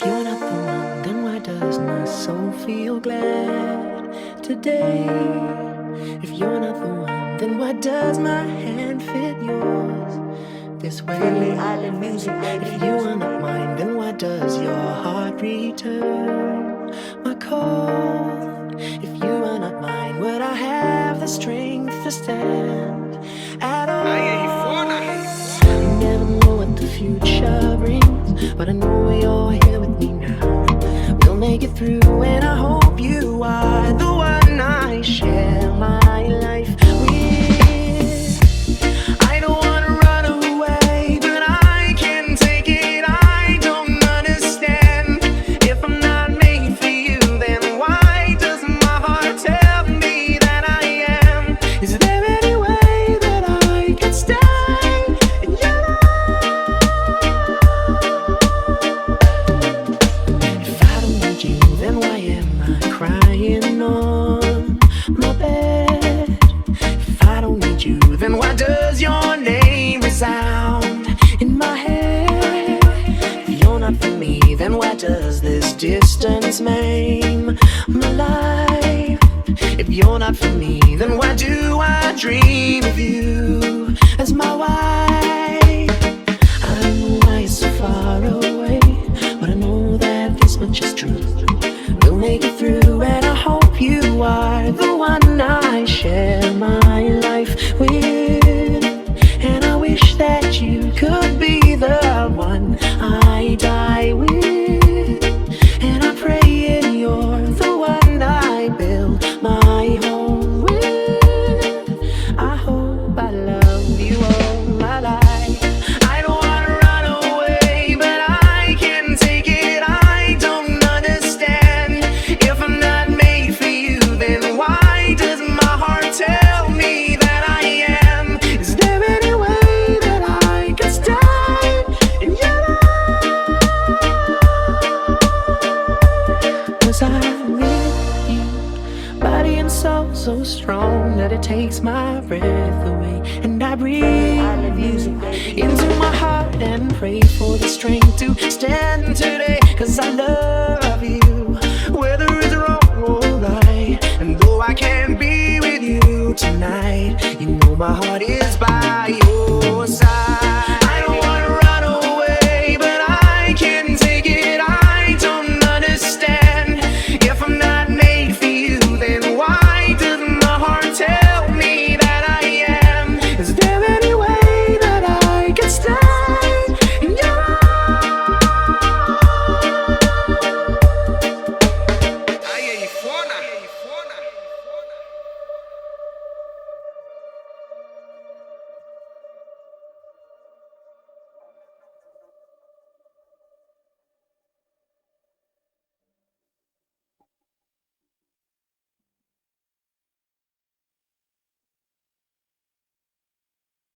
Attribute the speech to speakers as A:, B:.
A: you're not the one, then why does my soul feel glad today? If you're not the one, then why does my hand fit yours this way?
B: Island music, baby.
A: If you are not mine, then why does your heart return my call? If you are not mine, would I have the strength to stand at all?
C: Ifoona.
A: I never know what the future brings, but I know you're here with me now. We'll make it through, and I hope you are the one I share my life with. I don't wanna run away, but I can't take it. I don't understand. If I'm not made for you, then why does my heart tell me that I am? Is there any way that I can stay in your life? If I don't need you, then why am I crying on my bed? If I don't need you, then why does your name resound in my head? If you're not for me, then why does this distance maim my life? If you're not for me, then why do I dream of you as my wife? I don't know why you're so far away, but I know that this much is true. We'll make it through, and I hope you are the one I share my life with. And I wish that you could be the one I die with. And I pray you're the one I build my home with. I hope I love you all my life. I don't wanna run away, but I can't take it. I don't understand. If I'm not made for you, then why does my heart tell me that I am? Is there any way that I can stay in your life? Was I with you, body and soul so strong that it takes my breath away? And I breathe
B: Island music, baby.
A: into my heart and pray for the strength to stand today. Cause I love you, whether it's wrong or right. And though I can't be with you tonight, you know my heart is by you.